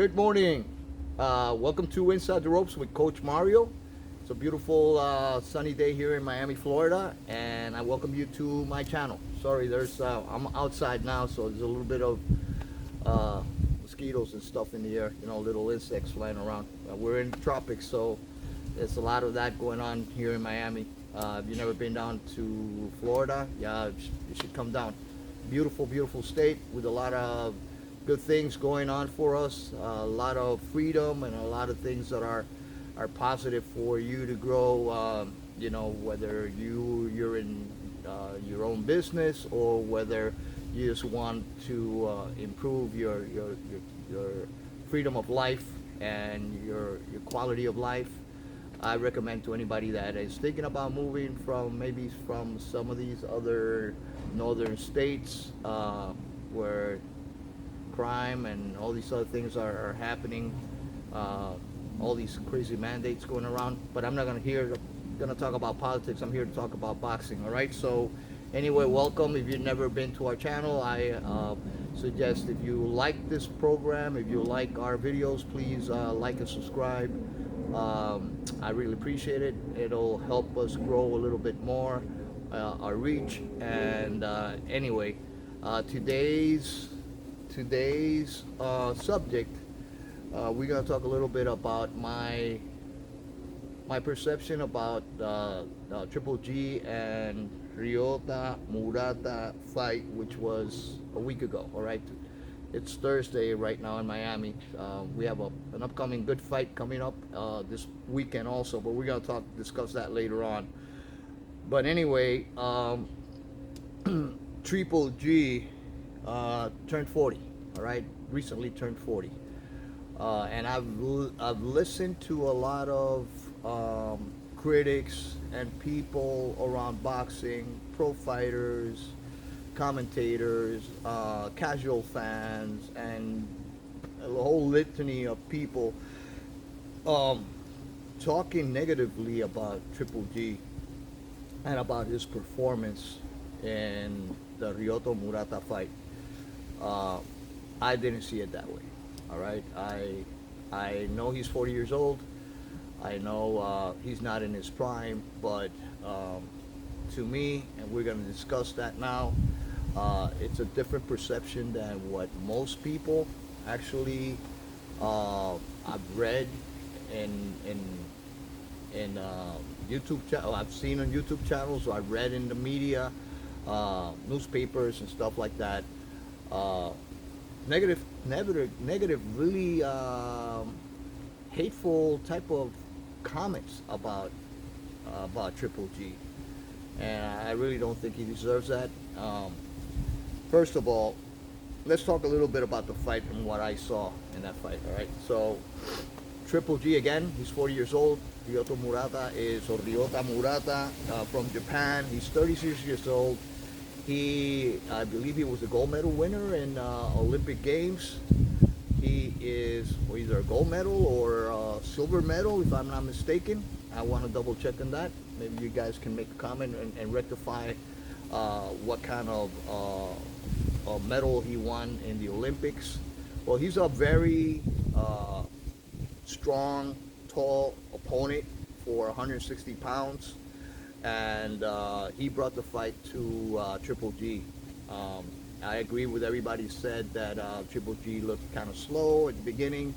Good morning. Welcome to Inside the Ropes with Coach Mario. It's a beautiful sunny day here in Miami, Florida, and I welcome you to my channel. Sorry, I'm outside now, so there's a little bit of mosquitoes and stuff in the air. Little insects flying around. We're in the tropics, so there's a lot of that going on here in Miami. If you've never been down to Florida, yeah, you should come down. Beautiful, beautiful state with a lot of good things going on for us, a lot of freedom and a lot of things that are positive for you to grow. Whether you're in your own business or whether you just want to improve your freedom of life and your quality of life. I recommend to anybody that is thinking about moving from some of these other northern states where crime and all these other things are happening, all these crazy mandates going around. But I'm not gonna talk about politics. I'm here to talk about boxing. All right. So anyway, welcome. If you've never been to our channel, I suggest if you like this program, if you like our videos, please like and subscribe. I really appreciate it. It'll help us grow a little bit more, our reach. And anyway, today's subject, we're gonna talk a little bit about my perception about Triple G and Ryota Murata fight, which was a week ago. All right, it's Thursday right now in Miami. We have an upcoming good fight coming up this weekend also, but we're gonna discuss that later on. But anyway, Triple G turned 40. All right, recently turned 40, and I've listened to a lot of critics and people around boxing, pro fighters, commentators, casual fans, and a whole litany of people talking negatively about Triple G and about his performance in the Ryota Murata fight. I didn't see it that way. All right, I know he's 40 years old. I know he's not in his prime, but to me, and we're going to discuss that now, it's a different perception than what most people actually I've read in YouTube channel. I've seen on YouTube channels, or I've read in the media, newspapers and stuff like that. Negative, really hateful type of comments about Triple G, and I really don't think he deserves that. First of all, let's talk a little bit about the fight and what I saw in that fight. All right, so Triple G, again, he's 40 years old. Ryota Murata from Japan. He's 36 years old. I believe he was a gold medal winner in Olympic Games. He is either a gold medal or a silver medal, if I'm not mistaken. I want to double check on that. Maybe you guys can make a comment and rectify what kind of medal he won in the Olympics. Well, he's a very strong, tall opponent for 160 pounds. And he brought the fight to Triple G. I agree with everybody said that Triple G looked kind of slow at the beginning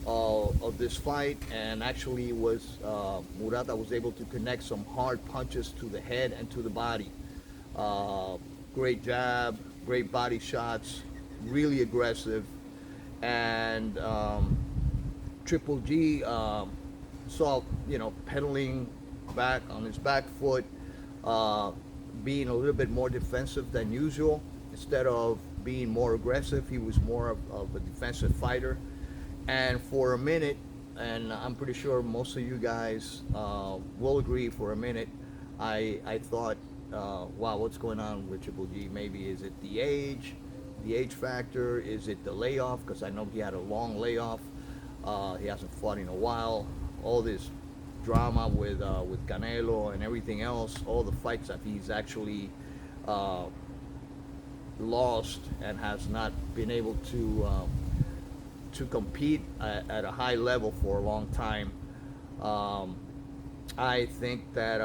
of this fight, and actually Murata was able to connect some hard punches to the head and to the body. Great jab, great body shots, really aggressive, and Triple G saw pedaling back on his back foot, being a little bit more defensive than usual. Instead of being more aggressive, he was more of a defensive fighter. And for a minute, and I'm pretty sure most of you guys will agree, for a minute, I thought, wow, what's going on with Triple G? Maybe is it the age factor? Is it the layoff? Because I know he had a long layoff. He hasn't fought in a while. All this drama with Canelo and everything else, all the fights that he's actually lost and has not been able to to compete at a high level for a long time. Um, I think that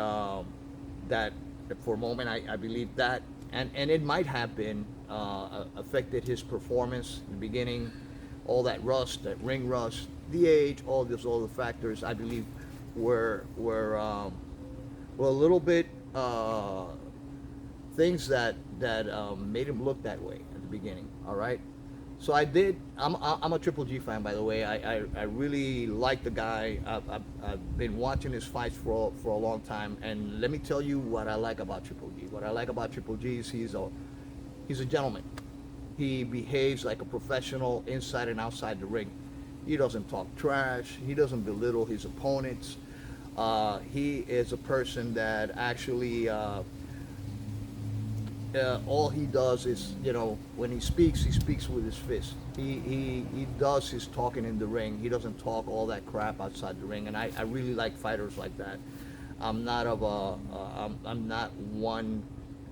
for a moment I believe that, and it might have been affected his performance in the beginning, all that rust, that ring rust, the age, all the factors I believe were a little bit things that made him look that way at the beginning. All right. So I did. I'm a Triple G fan, by the way. I really like the guy. I've been watching his fights for a long time, and let me tell you what I like about Triple G. What I like about Triple G is he's a gentleman. He behaves like a professional inside and outside the ring. He doesn't talk trash. He doesn't belittle his opponents. He is a person that actually all he does is, when he speaks with his fist. He does his talking in the ring. He doesn't talk all that crap outside the ring, and I really like fighters like that. I'm not one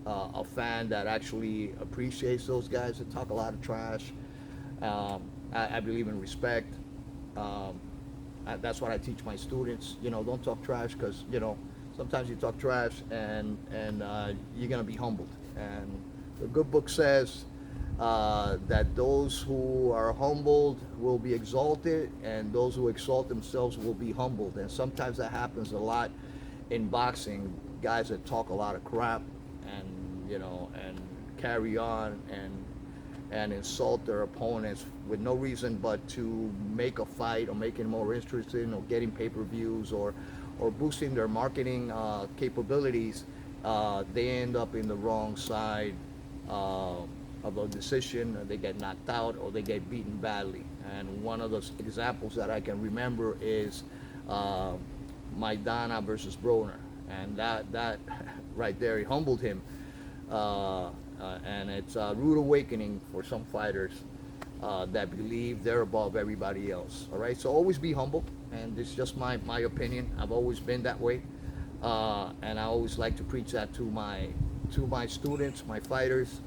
a fan that actually appreciates those guys that talk a lot of trash. I believe in respect. That's what I teach my students. Don't talk trash, because sometimes you talk trash, and you're gonna be humbled. And the good book says that those who are humbled will be exalted, and those who exalt themselves will be humbled. And sometimes that happens a lot in boxing. Guys that talk a lot of crap, and and carry on, and insult their opponents with no reason but to make a fight, or make it more interesting, or getting pay-per-views, or boosting their marketing capabilities. They end up in the wrong side of a decision. They get knocked out, or they get beaten badly. And one of those examples that I can remember is Maidana versus Broner, and that right there, he humbled him. And it's a rude awakening for some fighters that believe they're above everybody else. All right, so always be humble, and this is just my opinion. I've always been that way, and I always like to preach that to my students, my fighters.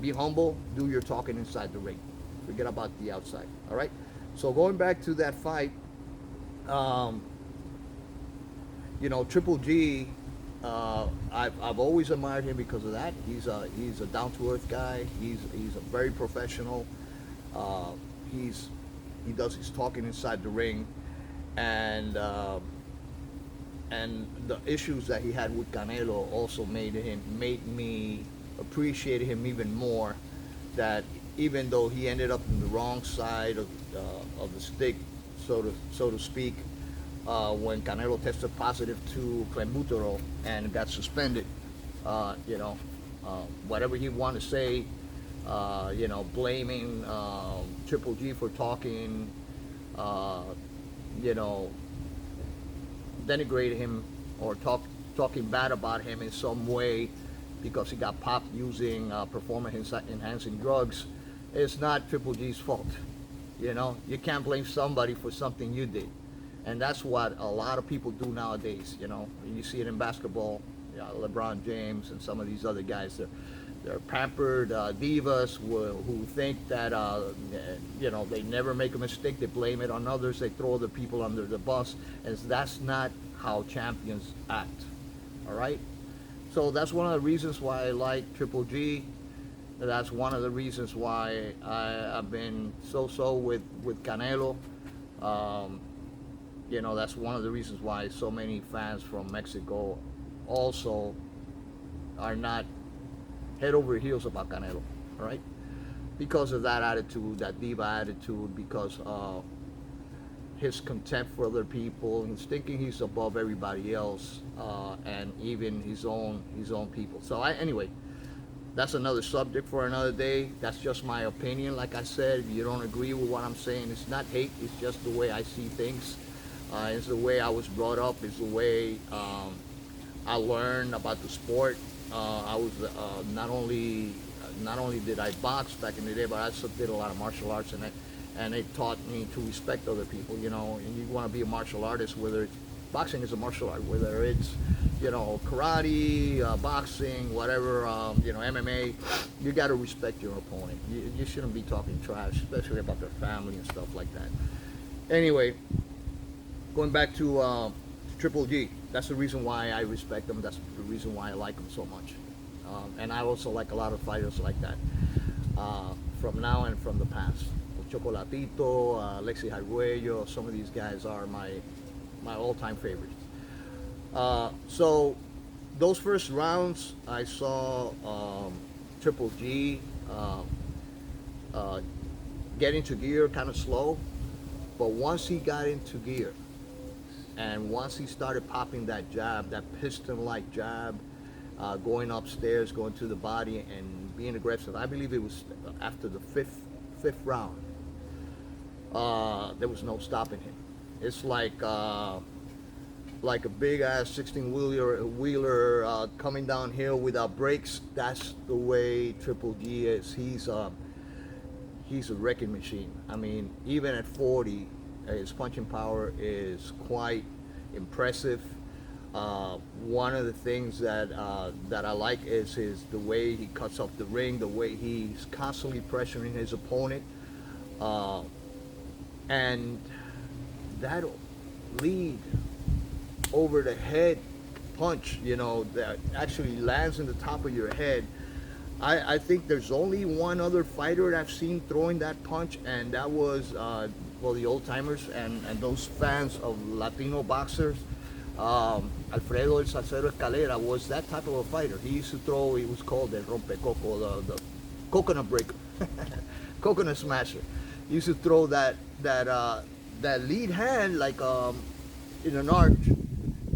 Be humble. Do your talking inside the ring. Forget about the outside. All right. So going back to that fight, Triple G. I've always admired him because of that. He's a down to earth guy. He's a very professional. He does his talking inside the ring, and the issues that he had with Canelo also made me appreciate him even more. That even though he ended up in the wrong side of the stick, so to speak, when Canelo tested positive to clenbuterol and got suspended, whatever he wanted to say, blaming Triple G for talking, denigrating him, or talking bad about him in some way because he got popped using performance enhancing drugs. It's not Triple G's fault. You can't blame somebody for something you did. And that's what a lot of people do nowadays. You see it in basketball. LeBron James and some of these other guys. They're pampered divas who think that they never make a mistake. They blame it on others. They throw other people under the bus, and that's not how champions act. All right. So that's one of the reasons why I like Triple G. That's one of the reasons why I've been so with Canelo. That's one of the reasons why so many fans from Mexico also are not head over heels about Canelo, all right? Because of that attitude, that diva attitude, because of his contempt for other people, he's thinking he's above everybody else, and even his own people. So anyway, that's another subject for another day. That's just my opinion. Like I said, if you don't agree with what I'm saying, it's not hate. It's just the way I see things. It's the way I was brought up. It's the way I learned about the sport. I was not only did I box back in the day, but I also did a lot of martial arts, and it taught me to respect other people. And you want to be a martial artist, whether boxing is a martial art, whether it's, karate, boxing, whatever, MMA. You got to respect your opponent. You shouldn't be talking trash, especially about their family and stuff like that. Anyway, going back to Triple G, that's the reason why I respect him. That's the reason why I like him so much. And I also like a lot of fighters like that from now and from the past. Chocolatito, Alexi Arguello, some of these guys are my all-time favorites. So those first rounds, I saw Triple G get into gear kind of slow, but once he got into gear, and once he started popping that jab, that piston-like jab, going upstairs, going to the body, and being aggressive, I believe it was after the fifth round. There was no stopping him. It's like a big ass 16 wheeler coming downhill without brakes. That's the way Triple G is. He's a wrecking machine. I mean, even at 40, his punching power is quite impressive. One of the things that I like is the way he cuts off the ring, the way he's constantly pressuring his opponent. And that lead over the head punch, that actually lands in the top of your head. I think there's only one other fighter that I've seen throwing that punch, and that was, the old timers and those fans of Latino boxers. Alfredo El Salcero Escalera was that type of a fighter. He used to throw, he was called the rompecoco, the coconut breaker, coconut smasher. He used to throw that lead hand like in an arch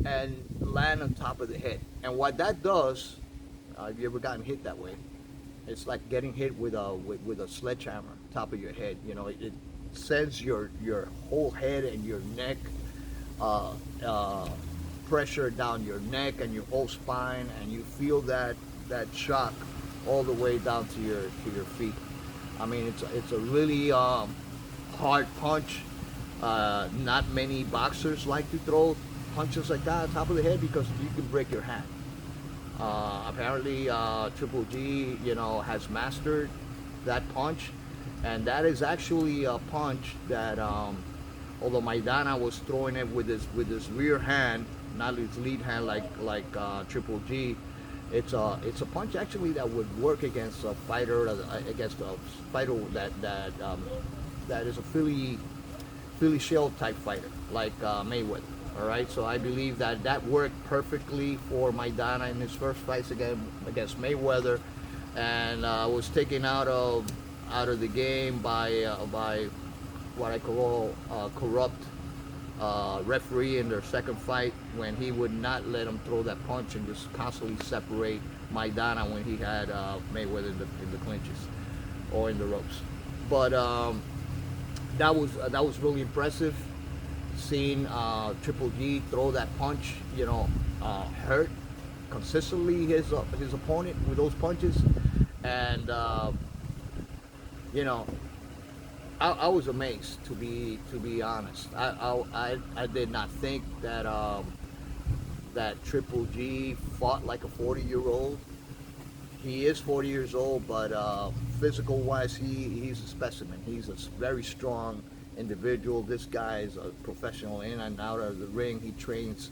and land on top of the head. And what that does, have you ever gotten hit that way? It's like getting hit with a sledgehammer top of your head. It sends your whole head and your neck pressure down your neck and your whole spine, and you feel that shock all the way down to your feet. I mean, it's a really hard punch. Not many boxers like to throw punches like that on top of the head because you can break your hand. Apparently, Triple G, has mastered that punch, and that is actually a punch that, although Maidana was throwing it with his rear hand, not his lead hand like Triple G, it's a punch actually that would work against a fighter that is a Philly shell type fighter like Mayweather. All right, so I believe that worked perfectly for Maidana in his first fights against Mayweather, and was taken out of the game by what I call corrupt referee in their second fight, when he would not let him throw that punch and just constantly separate Maidana when he had Mayweather in the clinches or in the ropes. But that was really impressive. Seeing Triple G throw that punch, hurt consistently his opponent with those punches, and I was amazed, to be honest. I did not think that Triple G fought like a 40-year-old. He is 40 years old, but physical wise, he's a specimen. He's a very strong individual. This guy is a professional in and out of the ring. He trains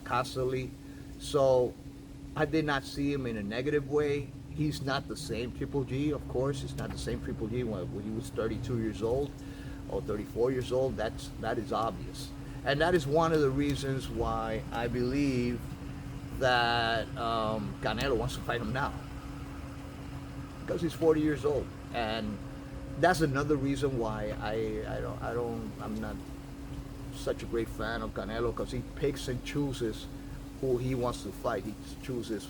constantly. So I did not see him in a negative way. He's not the same Triple G, of course. It's not the same Triple G when he was 32 years old or 34 years old. That is obvious. And that is one of the reasons why I believe that Canelo wants to fight him now. Because he's 40 years old. And that's another reason why I'm not such a great fan of Canelo, because he picks and chooses who he wants to fight. He chooses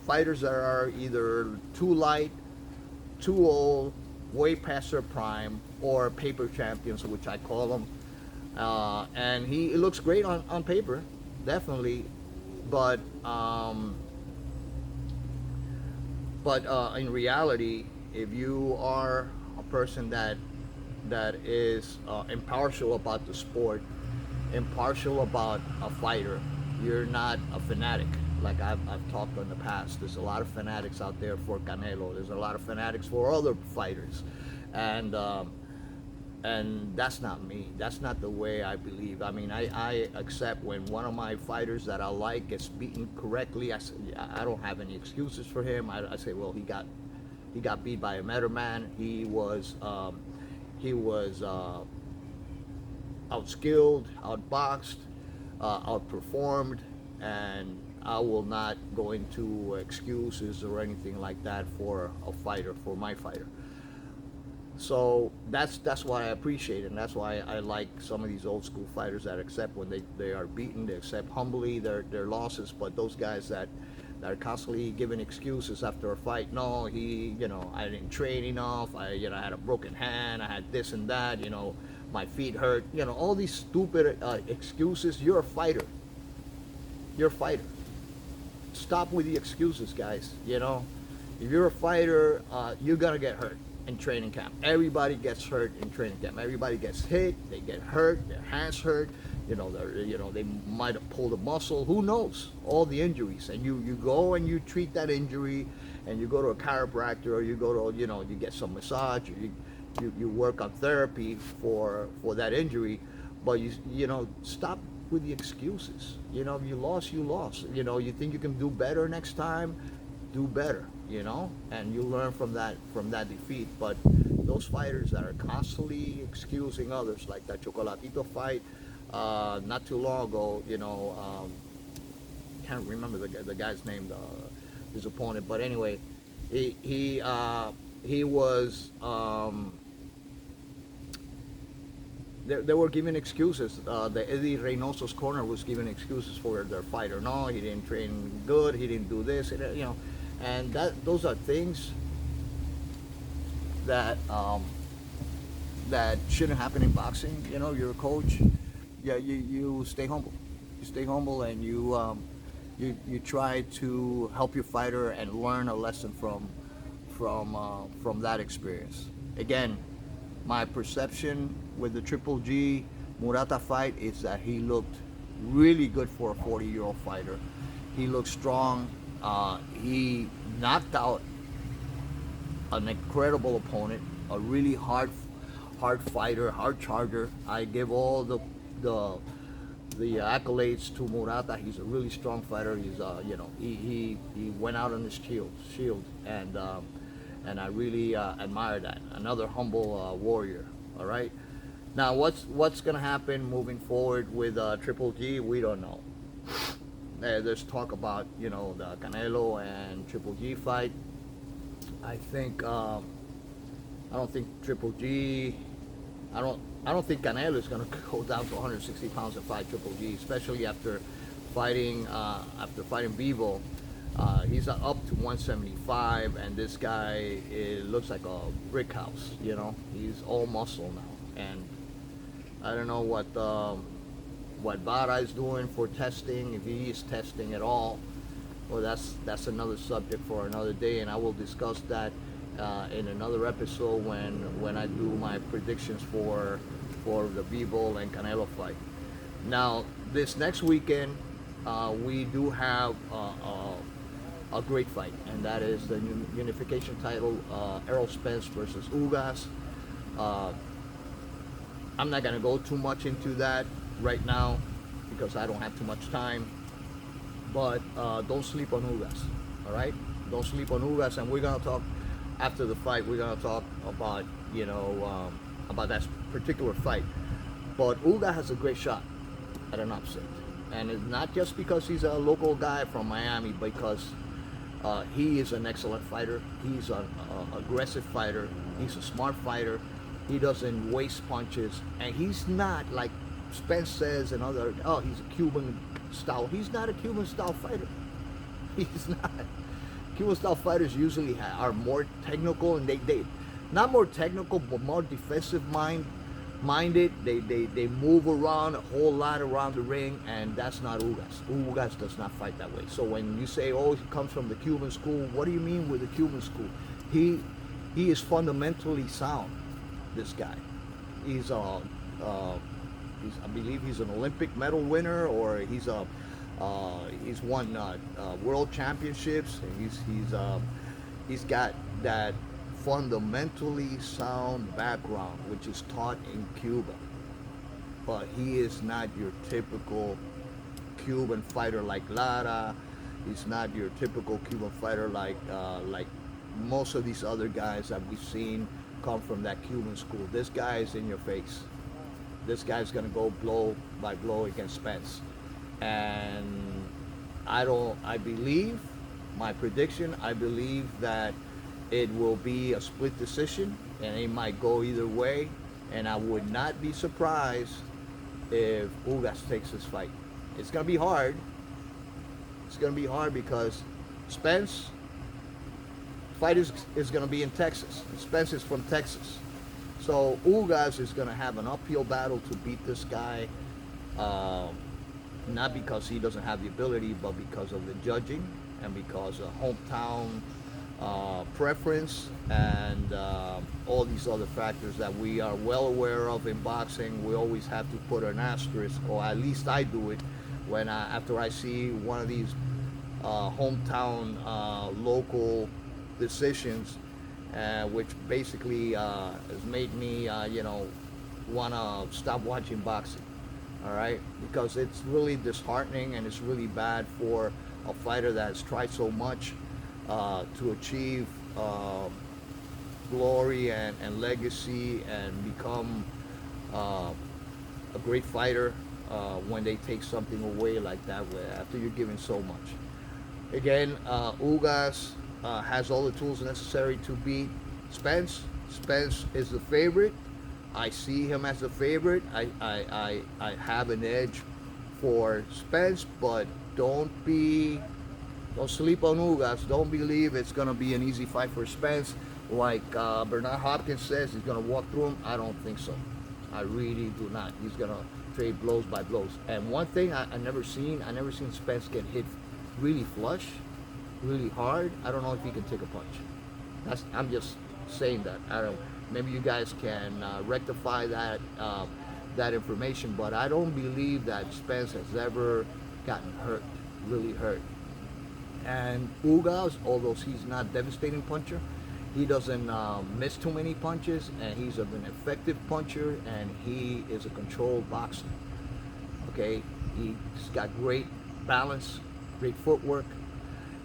fighters that are either too light, too old, way past their prime, or paper champions, which I call them. And he looks great on paper, definitely, but in reality, if you are a person that is impartial about the sport, impartial about a fighter. You're not a fanatic. Like I've talked in the past, there's a lot of fanatics out there for Canelo. There's a lot of fanatics for other fighters, and that's not me. That's not the way I believe. I mean, I accept when one of my fighters that I like gets beaten correctly. I say, I don't have any excuses for him. I say, well, he got beat by a better man. He was outskilled, outboxed, outperformed, and I will not go into excuses or anything like that for a fighter, for my fighter. So that's why I appreciate it, and that's why I like some of these old school fighters that accept when they are beaten, they accept humbly their losses. But those guys that are constantly giving excuses after a fight, no, I didn't train enough, I had a broken hand, I had this and that, my feet hurt, all these stupid excuses. You're a fighter. You're a fighter. Stop with the excuses, guys. If you're a fighter, you're gonna get hurt in training camp. Everybody gets hurt in training camp. Everybody gets hit. They get hurt. Their hands hurt. They might have pulled a muscle. Who knows? All the injuries, and you go and you treat that injury, and you go to a chiropractor, or you go to you get some massage, or you work on therapy for that injury. But stop with the excuses. If you lost, you lost. You think you can do better next time, do better. And you learn from that defeat. But those fighters that are constantly excusing others, like that Chocolatito fight not too long ago, can't remember the guy's name, his opponent, but anyway, he was they were giving excuses. The Eddie Reynoso's corner was giving excuses for their fighter. No, he didn't train good. He didn't do this. And those are things that that shouldn't happen in boxing. You're a coach. Yeah, you stay humble. You stay humble, and you try to help your fighter and learn a lesson from that experience. Again, my perception with the Triple G Murata fight is that he looked really good for a 40-year-old fighter. He looked strong. He knocked out an incredible opponent, a really hard fighter, hard charger. I give all the accolades to Murata. He's a really strong fighter. He's he went out on his shield, and I really admire that. Another humble warrior. All right. Now, what's gonna happen moving forward with Triple G? We don't know. There's talk about the Canelo and Triple G fight. I think I don't think Triple G. I don't think Canelo is gonna go down to 160 pounds and fight Triple G, especially after fighting Bivol. He's up to 175, and this guy looks like a brick house. He's all muscle now, and I don't know what Vara is doing for testing, if he is testing at all. Well, that's another subject for another day, and I will discuss that in another episode when I do my predictions for the Bivol and Canelo fight. Now, this next weekend, we do have a great fight, and that is the unification title, Errol Spence versus Ugas. I'm not going to go too much into that right now because I don't have too much time, but don't sleep on Ugas, all right? Don't sleep on Ugas, and we're going to talk after the fight. We're going to talk about about that particular fight. But Ugas has a great shot at an upset, and it's not just because he's a local guy from Miami, because he is an excellent fighter. He's an aggressive fighter. He's a smart fighter. He doesn't waste punches, and he's not like Spence says and other. Oh, he's a Cuban style. He's not a Cuban style fighter. He's not. Cuban style fighters usually are more technical, and they not more technical, but more defensive minded. They move around a whole lot around the ring, and that's not Ugas. Ugas does not fight that way. So when you say, oh, he comes from the Cuban school, what do you mean with the Cuban school? He is fundamentally sound. This guy, he's I believe he's an Olympic medal winner, or he's won world championships, and he's got that fundamentally sound background, which is taught in Cuba. But he is not your typical Cuban fighter like Lara. He's not your typical Cuban fighter like most of these other guys that we've seen come from that Cuban school. This guy is in your face. This guy's gonna go blow by blow against Spence, and I believe, my prediction, I believe that it will be a split decision, and it might go either way, and I would not be surprised if Ugas takes this fight. It's gonna be hard. It's gonna be hard because Spence fight is gonna be in Texas. Spence is from Texas. So Ugas is gonna have an uphill battle to beat this guy. Not because he doesn't have the ability, but because of the judging and because of hometown preference and all these other factors that we are well aware of in boxing. We always have to put an asterisk, or at least I do it, when after I see one of these hometown local decisions, which basically has made me, want to stop watching boxing. All right, because it's really disheartening and it's really bad for a fighter that has tried so much to achieve glory and legacy and become a great fighter when they take something away like that after you're giving so much. Again, Ugas has all the tools necessary to beat Spence. Spence is the favorite. I see him as the favorite. I have an edge for Spence, but don't sleep on Ugas. Don't believe it's gonna be an easy fight for Spence. Like Bernard Hopkins says, he's gonna walk through him. I don't think so. I really do not. He's gonna trade blows by blows. And one thing I never seen Spence get hit really flush, really hard. I don't know if he can take a punch. I'm just saying that. I don't. Maybe you guys can rectify that information, but I don't believe that Spence has ever gotten hurt, really hurt. And Ugas, although he's not a devastating puncher, he doesn't miss too many punches, and he's an effective puncher, and he is a controlled boxer. Okay, he's got great balance, great footwork.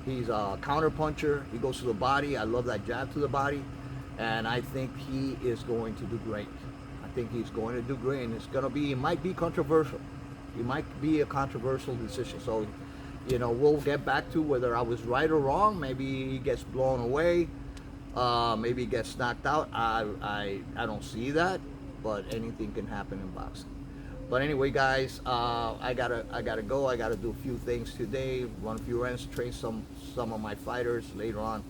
He's a counter puncher. He goes to the body. I love that jab to the body, and I think he is going to do great. I think he's going to do great, and it might be controversial. It might be a controversial decision. So, we'll get back to whether I was right or wrong. Maybe he gets blown away. Maybe he gets knocked out. I don't see that, but anything can happen in boxing. But anyway, guys, I gotta go. I gotta do a few things today. Run a few errands, train some of my fighters later on.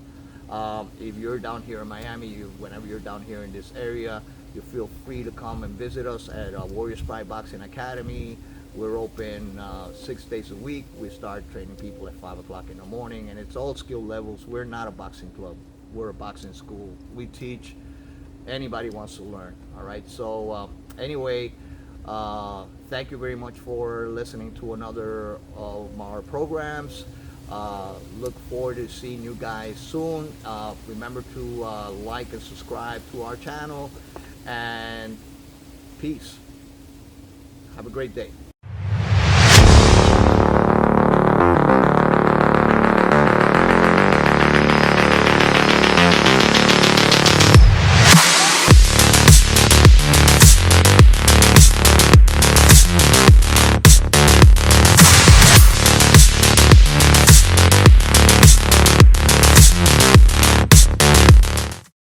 If you're down here in Miami, whenever you're down here in this area, you feel free to come and visit us at Warriors Pride Boxing Academy. We're open 6 days a week. We start training people at 5 o'clock in the morning, and it's all skill levels. We're not a boxing club. We're a boxing school. We teach. Anybody wants to learn. All right. So anyway, thank you very much for listening to another of our programs. Look forward to seeing you guys soon. Remember to like and subscribe to our channel, and peace. Have a great day.